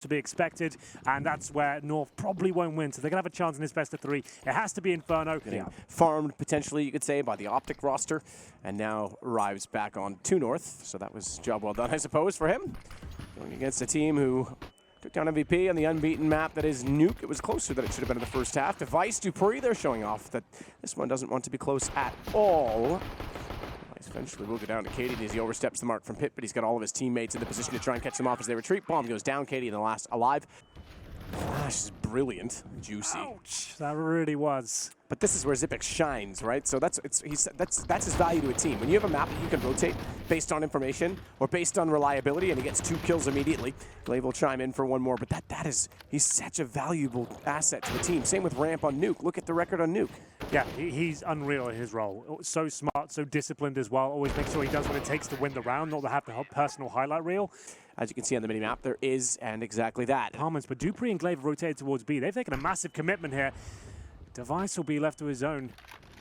to be expected, and that's where North probably won't win, so they're going to have a chance in this best of 3. It has to be Inferno. Yeah. Farmed, potentially, you could say, by the Optic roster, and now arrives back on to North, so that was job well done, I suppose, for him. Going against a team who took down MVP on the unbeaten map that is Nuke. It was closer than it should have been in the first half. Device, Dupree, they're showing off that this one doesn't want to be close at all. Eventually will go down to Katie as he oversteps the mark from Pit, but he's got all of his teammates in the position to try and catch them off as they retreat. Bomb goes down, Katie in the last alive. Flash is brilliant, juicy. Ouch, that really was. But this is where Xyp9X shines, right? So that's his value to a team. When you have a map that you can rotate based on information or based on reliability, and he gets 2 kills immediately, Glaive will chime in for 1 more. But he's such a valuable asset to the team. Same with Ramp on Nuke. Look at the record on Nuke. Yeah, he's unreal in his role. So smart, so disciplined as well. Always makes sure he does what it takes to win the round, not to have the personal highlight reel. As you can see on the mini-map, there is, and exactly that. Palmans, but Dupree and Glaive have rotated towards B. They've taken a massive commitment here. Device will be left to his own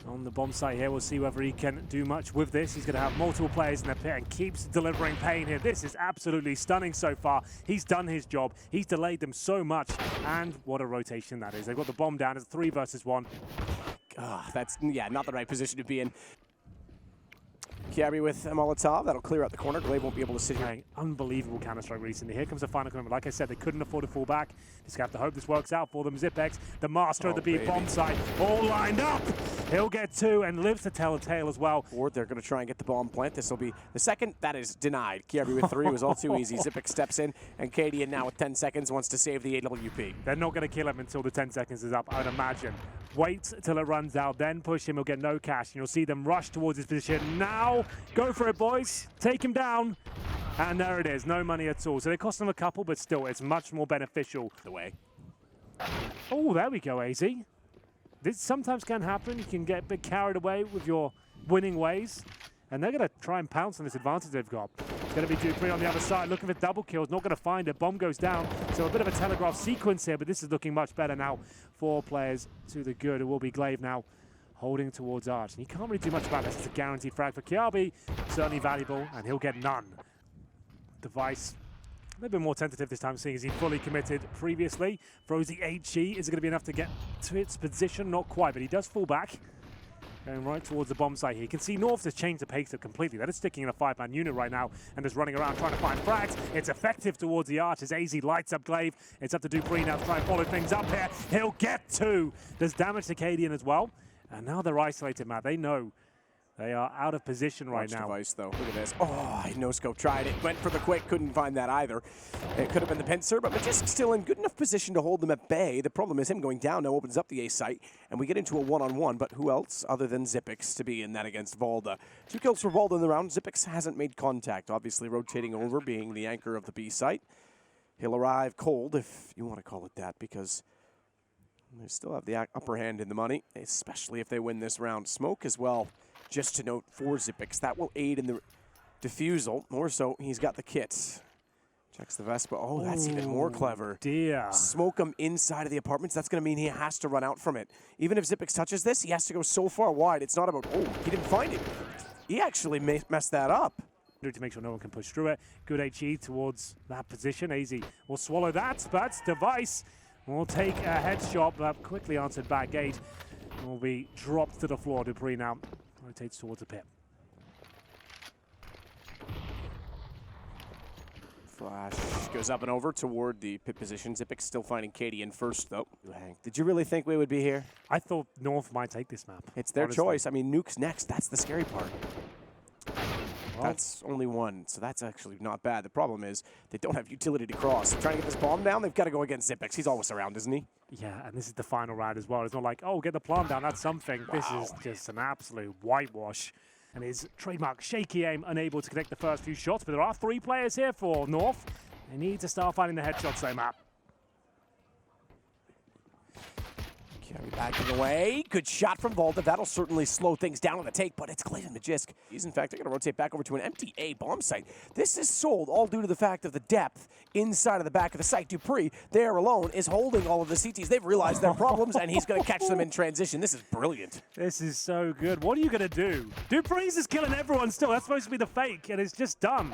on the bomb site here. We'll see whether he can do much with this. He's going to have multiple players in the pit and keeps delivering pain here. This is absolutely stunning so far. He's done his job. He's delayed them so much. And what a rotation that is. They've got the bomb down. It's 3 versus 1. That's, yeah, not the right position to be in. Kiabi with a Molotov. That'll clear out the corner. Glaive won't be able to sit here. Unbelievable Counter-Strike recently. Here comes the final commitment. Like I said, they couldn't afford to fall back. Just have to hope this works out for them. Xyp9X, the master of the B bomb site, all lined up. He'll get 2 and lives to tell a tale as well. Or they're going to try and get the bomb plant. This will be the second. That is denied. Kiabi with 3 was all too easy. Xyp9X steps in, and Katie now with 10 seconds wants to save the AWP. They're not going to kill him until the 10 seconds is up, I would imagine. Wait till it runs out, then push him. He'll get no cash, and you'll see them rush towards his position. Now, go for it, boys. Take him down. And there it is. No money at all. So they cost them a couple, but still, it's much more beneficial. The way. Oh, there we go, AZ. This sometimes can happen. You can get a bit carried away with your winning ways. And they're going to try and pounce on this advantage they've got. It's going to be Dupree on the other side, looking for double kills. Not going to find it. Bomb goes down. So a bit of a telegraph sequence here, but this is looking much better now. 4 players to the good. It will be Glaive now holding towards Arch. And he can't really do much about this. It's a guaranteed frag for Kiabi. Certainly valuable, and he'll get none. Device a little bit more tentative this time, seeing as he fully committed previously. Throws the HE. Is it going to be enough to get to its position? Not quite, but he does fall back. Going right towards the bomb site here. You can see North has changed the pace up completely. That is sticking in a 5-man unit right now and is running around trying to find frags. It's effective towards the Arch as AZ lights up Glaive. It's up to Dupree now to try and follow things up here. He'll get 2. There's damage to Cadian as well. And now they're isolated, Matt. They know they are out of position right now. Device, though. Look at this. Oh, no-scope tried it. Went for the quick. Couldn't find that either. It could have been the pincer, but Magisk still in good enough position to hold them at bay. The problem is him going down now opens up the A site, and we get into a one-on-one. But who else other than Xyp9X to be in that against Valda? 2 kills for Valda in the round. Xyp9X hasn't made contact, obviously rotating over, being the anchor of the B site. He'll arrive cold, if you want to call it that, because they still have the upper hand in the money, especially if they win this round. Smoke as well. Just to note for Xyp9X, that will aid in the defusal. More so, he's got the kit. Checks the Vespa. Oh, that's even more clever. Dear. Smoke him inside of the apartments. That's going to mean he has to run out from it. Even if Xyp9X touches this, he has to go so far wide. It's not about, oh, he didn't find it. He actually messed that up. To make sure no one can push through it. Good HE towards that position. AZ will swallow that, but Device will take a headshot, but quickly answered back gate. Will be dropped to the floor. Dupree now rotates towards the pit. Flash goes up and over toward the pit position. Xyp9X still finding Katie in first, though. Did you really think we would be here? I thought North might take this map. It's their choice. I mean, Nuke's next. That's the scary part. Well, that's only 1, so that's actually not bad. The problem is they don't have utility to cross. They're trying to get this bomb down. They've got to go against Xyp9X. He's always around, isn't he? Yeah, and this is the final round as well. It's not like, oh, get the plant down. That's something. Wow. This is just an absolute whitewash. And his trademark shaky aim, unable to connect the first few shots. But there are 3 players here for North. They need to start finding the headshots, though, Matt. Carry backing away. Good shot from Valda. That'll certainly slow things down on the take, but it's Glaive and Magisk. He's, in fact, going to rotate back over to an empty A bomb site. This is sold all due to the fact of the depth inside of the back of the site. Dupree, there alone, is holding all of the CTs. They've realized their problems, and he's going to catch them in transition. This is brilliant. This is so good. What are you going to do? Dupree's is killing everyone still. That's supposed to be the fake, and it's just dumb.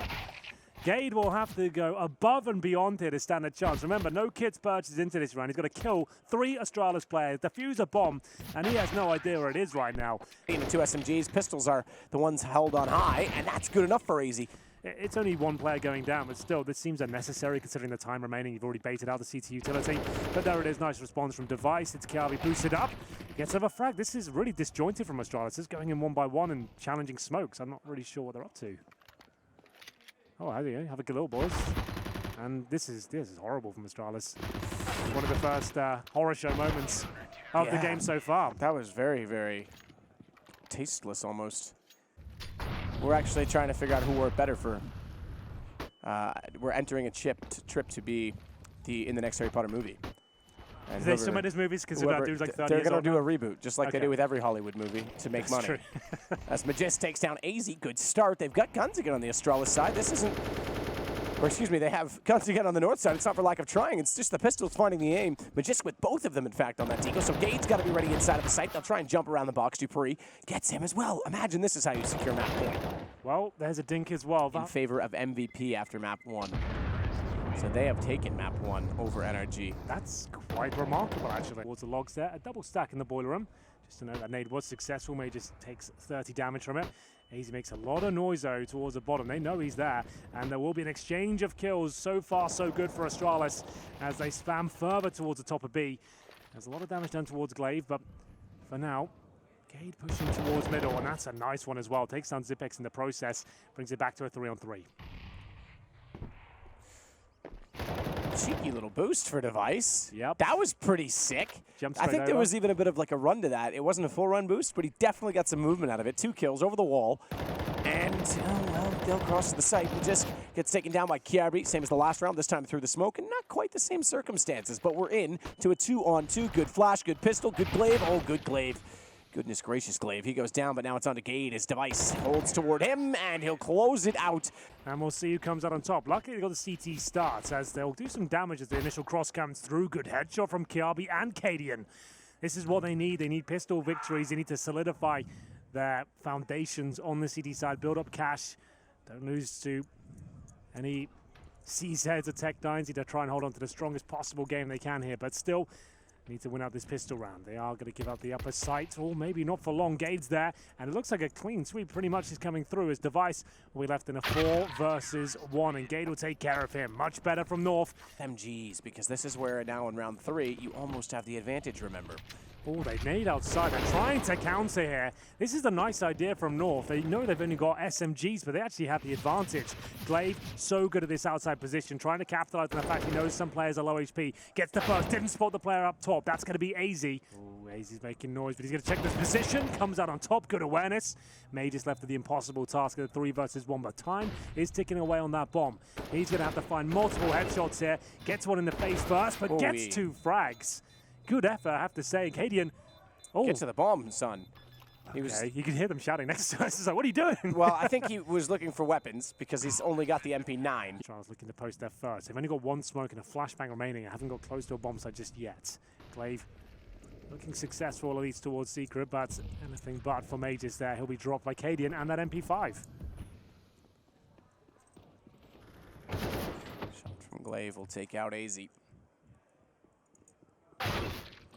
Gade will have to go above and beyond here to stand a chance. Remember, no kits purchased into this round. He's got to kill 3 Astralis players, defuse a bomb, and he has no idea where it is right now. 2 SMGs, pistols are the ones held on high, and that's good enough for AZ. It's only 1 player going down, but still, this seems unnecessary considering the time remaining. You've already baited out the CT utility, but there it is. Nice response from Device. It's Kiabi boosted up. Gets over frag. This is really disjointed from Astralis. It's going in 1 by 1 and challenging smokes. I'm not really sure what they're up to. Oh, how do you have a good little boys? And this is horrible from Astralis. One of the first horror show moments of the game so far. That was very, very tasteless almost. We're actually trying to figure out who we're better for. We're entering a trip to be in the next Harry Potter movie. And they still made his movies because that dude's like 30 they're years going old to do now? a reboot, just like they do with every Hollywood movie, to make money. True. As Magist takes down AZ, good start. They've got guns again on the Astralis side. This isn't, or excuse me, they have guns again on the north side. It's not for lack of trying. It's just the pistols finding the aim. Magist with both of them, in fact, on that deco. So Gade's got to be ready inside of the site. They'll try and jump around the box. Dupree gets him as well. Imagine this is how you secure map point. Well, there's a dink as well. In favor of MVP after map 1. So they have taken map 1 over NRG. That's quite remarkable, actually. Towards the logs there, a double stack in the boiler room. Just to note that nade was successful. May just takes 30 damage from it. AZ makes a lot of noise, though, towards the bottom. They know he's there, and there will be an exchange of kills. So far, so good for Astralis as they spam further towards the top of B. There's a lot of damage done towards Glaive, but for now, Gade pushing towards middle, and that's a nice one as well. Takes down Zipex in the process, brings it back to a 3-on-3. Cheeky little boost for Device. Yep. That was pretty sick. I think there was even a bit of like a run to that. It wasn't a full run boost, but he definitely got some movement out of it. 2 kills over the wall. And, oh, well, they'll cross the site. He just gets taken down by Kiabi, same as the last round, this time through the smoke, and not quite the same circumstances. But we're in to a 2-on-2. Good flash, good pistol, good Glaive. Oh, good Glaive. Goodness gracious, Glaive. He goes down, but now it's on to Gade. His Device holds toward him, and he'll close it out. And we'll see who comes out on top. Luckily, they got the CT starts, as they'll do some damage as the initial cross comes through. Good headshot from Kiabi and Cadian. This is what they need. They need pistol victories. They need to solidify their foundations on the CT side. Build up cash. Don't lose to any CZs or Tech9s. Need to try and hold on to the strongest possible game they can here, but still need to win out this pistol round. They are going to give up the upper sight, or maybe not for long. Gade's there, and it looks like a clean sweep pretty much is coming through as Device will be left in a 4 versus 1, and Gade will take care of him. Much better from North. MGs, because this is where now in round 3, you almost have the advantage, remember. Oh, they nade outside. They're trying to counter here. This is a nice idea from North. They know they've only got SMGs, but they actually have the advantage. Glaive, so good at this outside position, trying to capitalize on the fact he knows some players are low HP. Gets the first, didn't spot the player up top. That's going to be AZ. Oh, AZ's making noise, but he's going to check this position. Comes out on top, good awareness. May just left with the impossible task of the 3 versus 1, but time is ticking away on that bomb. He's going to have to find multiple headshots here. Gets one in the face first, but gets 2 frags. Good effort, I have to say. Cadian, get to the bomb, son. Okay, you can hear them shouting next to us. It's like, what are you doing? Well, I think he was looking for weapons because he's only got the MP9. Charles looking to post there first. They've only got 1 smoke and a flashbang remaining. I haven't got close to a bomb site just yet. Glaive looking successful, at least towards Secret, but anything but for Mages there. He'll be dropped by Cadian and that MP5. Shot from Glaive will take out AZ.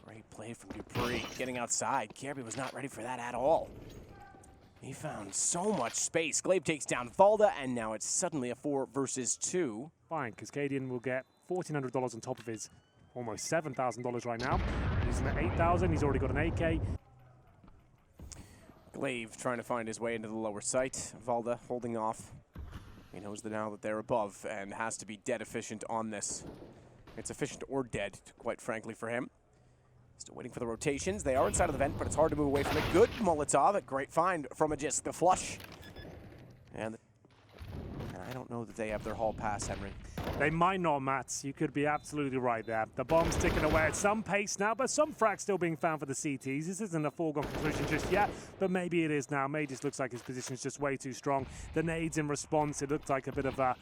Great play from Dupree, getting outside. Kirby was not ready for that at all. He found so much space. Glaive takes down Valda, and now it's suddenly a 4 versus 2. Fine, because Cadian will get $1,400 on top of his almost $7,000 right now. He's at $8,000. He's already got an AK. Glaive trying to find his way into the lower site. Valda holding off. He knows now that they're above and has to be dead efficient on this. It's efficient or dead, quite frankly, for him. Still waiting for the rotations. They are inside of the vent, but it's hard to move away from it. Good Molotov. A great find from Magist. The flush. And I don't know that they have their hall pass, Henry. They might not, Matt. You could be absolutely right there. The bomb's ticking away at some pace now, but some frags still being found for the CTs. This isn't a foregone conclusion just yet, but maybe it is now. May just looks like his position is just way too strong. The nades in response, it looked like a bit of a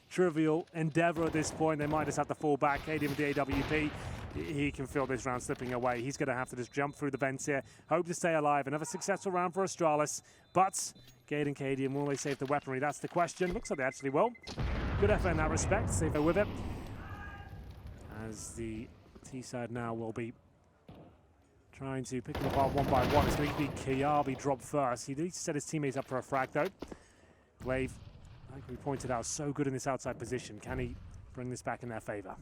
trivial endeavor at this point. They might just have to fall back. Cadian with the AWP. he can feel this round slipping away. He's going to have to just jump through the vents here, hope to stay alive. Another successful round for Astralis, but Gade and Cadian, will they save the weaponry? That's the question. Looks like they actually will. Good effort in that respect, save it with it. As the T-side now will be trying to pick them apart one by one. It's going to be Kiabi drop first. He needs to set his teammates up for a frag though. Glaive, like we pointed out, so good in this outside position. Can he bring this back in their favor?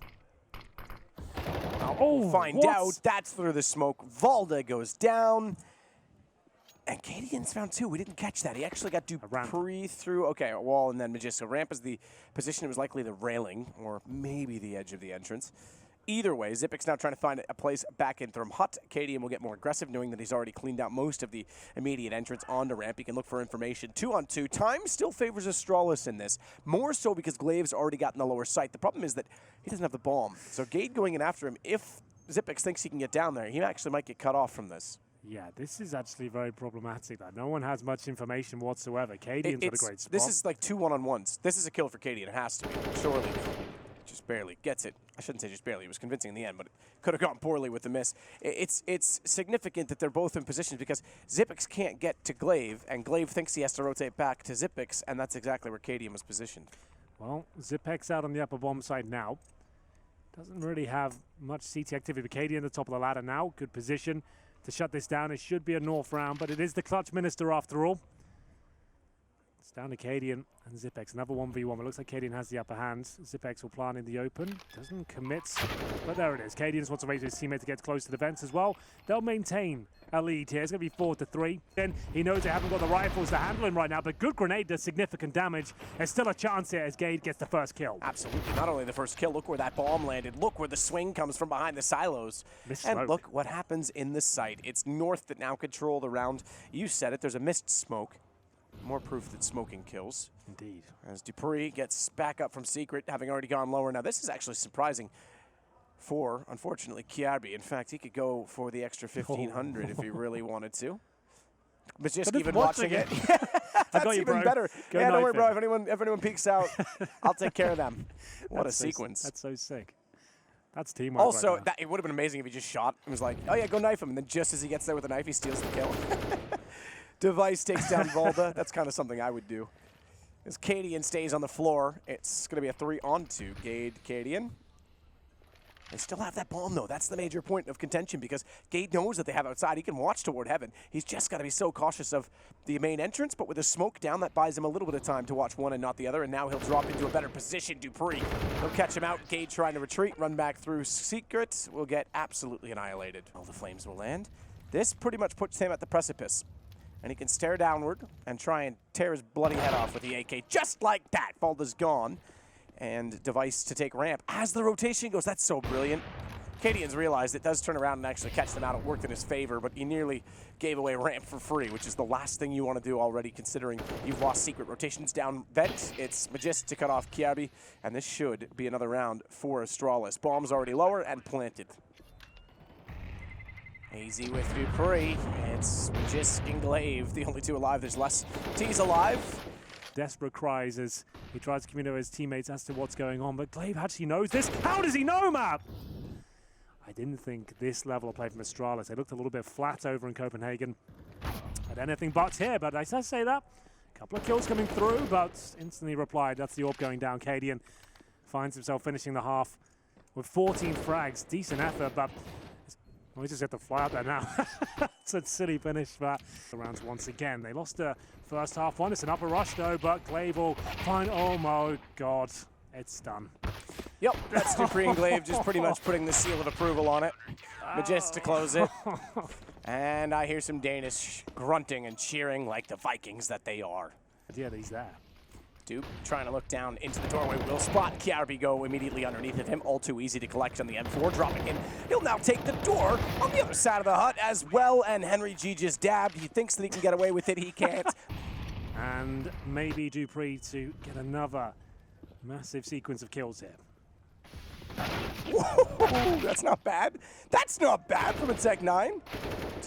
We'll find out. That's through the smoke. Valda goes down. And Cadian's found two. We didn't catch that. He actually got Dupree through. Okay, a wall and then Magisto. Ramp is the position. It was likely the railing or maybe the edge of the entrance. Either way, Xyp9X now trying to find a place back in from Hut. Cadian will get more aggressive, knowing that he's already cleaned out most of the immediate entrance onto ramp. He can look for information. 2-on-2. Time still favors Astralis in this. More so because Glaive's already gotten the lower sight. The problem is that he doesn't have the bomb. So Gade going in after him, if Xyp9X thinks he can get down there, he actually might get cut off from this. Yeah, this is actually very problematic. That no one has much information whatsoever. Cadian's got a great spot. This is like 2 1-on-1s. This is a kill for Cadian. It has to be. Surely. Just barely gets it. I shouldn't say just barely. It was convincing in the end, but it could have gone poorly with the miss. It's significant that they're both in positions because Xyp9X can't get to Glaive, and Glaive thinks he has to rotate back to Xyp9X, and that's exactly where Cadian was positioned. Well, Xyp9X out on the upper bomb side now. Doesn't really have much CT activity. But Cadian at the top of the ladder now. Good position to shut this down. It should be a North round, but it is the clutch minister after all. It's down to Cadian and Xyp9X. Another 1v1. It looks like Cadian has the upper hand. Xyp9X will plant in the open. Doesn't commit, but there it is. Cadian just wants to wait for his teammate to get close to the vents as well. They'll maintain a lead here. It's going to be 4-3. Then he knows they haven't got the rifles to handle him right now, but good grenade does significant damage. There's still a chance here as Gade gets the first kill. Absolutely. Not only the first kill, look where that bomb landed. Look where the swing comes from behind the silos. And look what happens in the site. It's North that now control the round. You said it. There's a missed smoke. More proof that smoking kills. Indeed. As Dupree gets back up from Secret, having already gone lower. Now, this is actually surprising for, unfortunately, Kiabi. In fact, he could go for the extra 1,500 if he really wanted to. But just even watching it. That's even better. Yeah, don't worry, bro. If anyone peeks out, I'll take care of them. What a sequence. That's so sick. That's teamwork. Also, right it would have been amazing if he just shot and was like, oh, yeah, go knife him. And then just as he gets there with a knife, he steals the kill. Device takes down Valda. That's kind of something I would do. As Cadian stays on the floor, it's going to be a 3-on-2. Gade, Cadian. They still have that bomb, though. That's the major point of contention because Gade knows that they have outside. He can watch toward heaven. He's just got to be so cautious of the main entrance, but with the smoke down, that buys him a little bit of time to watch one and not the other, and now he'll drop into a better position. Dupree, he'll catch him out. Gade trying to retreat, run back through Secret, will get absolutely annihilated. All the flames will land. This pretty much puts him at the precipice. And he can stare downward and try and tear his bloody head off with the AK. Just like that, Valda's gone. And Device to take ramp. As the rotation goes, that's so brilliant. Cadian's realized it does turn around and actually catch them out. It worked in his favor, but he nearly gave away ramp for free, which is the last thing you want to do already, considering you've lost Secret. Rotations down vent. It's Magist to cut off Kiabi, and this should be another round for Astralis. Bomb's already lower and planted. Easy with Dupree. It's Magist and Glaive, the only two alive. There's less T's alive. Desperate cries as he tries to communicate with his teammates as to what's going on, but Glaive actually knows this. How does he know, Matt? I didn't think this level of play from Astralis. They looked a little bit flat over in Copenhagen. Had anything but here, but I say that. A couple of kills coming through, but instantly replied. That's the AWP going down. Cadian finds himself finishing the half with 14 frags. Decent effort, but we just have to fly out there now. It's a silly finish, but the rounds once again. They lost the first half one. It's an upper rush though, but Glaive will find, oh my God, it's done. Yep, that's Dupree and Glaive just pretty much putting the seal of approval on it. Magist to close it. And I hear some Danish grunting and cheering like the Vikings that they are. Yeah, he's there. Duke trying to look down into the doorway. Will spot Kiabi go immediately underneath of him. All too easy to collect on the M4. Dropping in. He'll now take the door on the other side of the hut as well. And Henry G just dabbed. He thinks that he can get away with it. He can't. And maybe Dupree to get another massive sequence of kills here. Whoa, that's not bad. That's not bad from a Tech 9.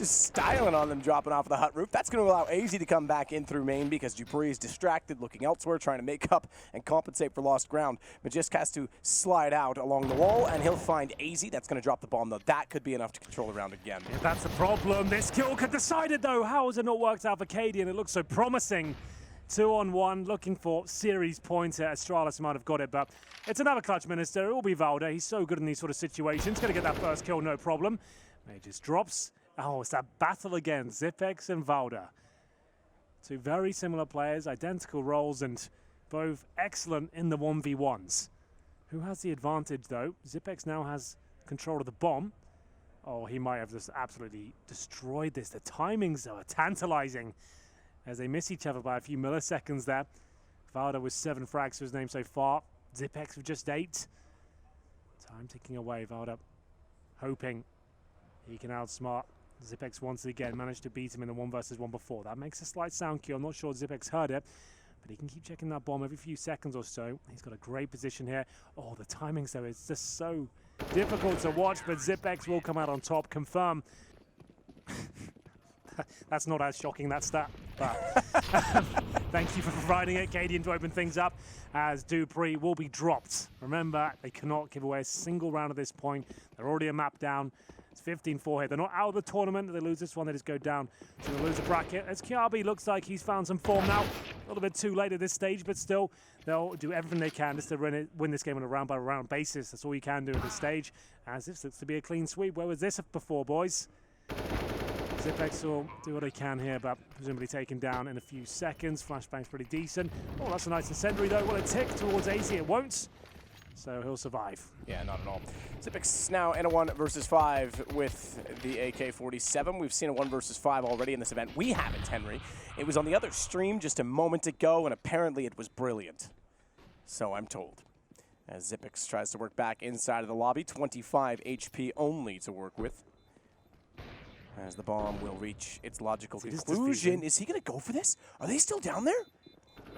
Just styling on them, dropping off the hut roof. That's going to allow AZ to come back in through main because Dupree is distracted, looking elsewhere, trying to make up and compensate for lost ground. Magisk has to slide out along the wall, and he'll find AZ. That's going to drop the bomb, though. That could be enough to control the round again. Yeah, that's the problem. This kill could decide it, though. How has it not worked out for Cadian? It looks so promising. 2-on-1, looking for series points here. Astralis might have got it, but it's another clutch minister. It will be Valda. He's so good in these sort of situations. Going to get that first kill, no problem. He just drops. Oh, it's that battle again. XYP9X and Valda. Two very similar players, identical roles, and both excellent in the 1v1s. Who has the advantage, though? XYP9X now has control of the bomb. Oh, he might have just absolutely destroyed this. The timings, though, are tantalizing as they miss each other by a few milliseconds there. Valda with 7 frags to his name so far. XYP9X with just 8. Time ticking away. Valda hoping he can outsmart XYP9X once again. Managed to beat him in the 1 versus 1 before. That makes a slight sound cue. I'm not sure XYP9X heard it, but he can keep checking that bomb every few seconds or so. He's got a great position here. Oh, the timings, though, it's just so difficult to watch, but XYP9X will come out on top. Confirm. That's not as shocking, that stat, but thank you for providing it. Cadian to open things up as Dupree will be dropped. Remember, they cannot give away a single round at this point. They're already a map down. It's 15-4 here. They're not out of the tournament. If they lose this one, they just go down to the loser bracket. As Kiabi looks like he's found some form now. A little bit too late at this stage, but still, they'll do everything they can just to win this game on a round-by-round basis. That's all you can do at this stage, as this looks to be a clean sweep. Where was this before, boys? XYP9X will do what they can here, but presumably taken down in a few seconds. Flashbang's pretty decent. Oh, that's a nice incendiary, though. Will it tick towards AZ? It won't. So he'll survive. Yeah, not at all. XYP9X now in a 1 versus 5 with the AK-47. We've seen a 1 versus 5 already in this event. We haven't, Henry. It was on the other stream just a moment ago, and apparently it was brilliant. So I'm told. As XYP9X tries to work back inside of the lobby. 25 HP only to work with. As the bomb will reach its logical conclusion. Is he going to go for this? Are they still down there?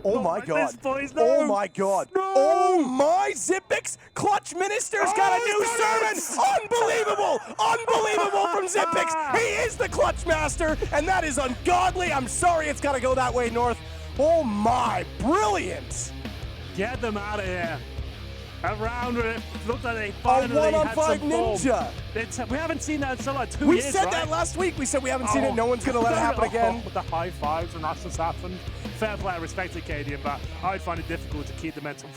Oh my god. This, boys, no. Oh my god. No. Oh my XYP9X. Clutch Minister's got a new servant. Unbelievable. Unbelievable from XYP9X. He is the Clutch Master, and that is ungodly. I'm sorry it's got to go that way, North. Oh my. Brilliant. Get them out of here. Around it looked like they finally a 1-on-5 had some ninja. We haven't seen that in like 2 We years, said right? that last week. We said we haven't seen it. No one's going to let it happen again. With the high fives and that's just happened. Fair play, I respect Cadian, but I would find it difficult to keep the mental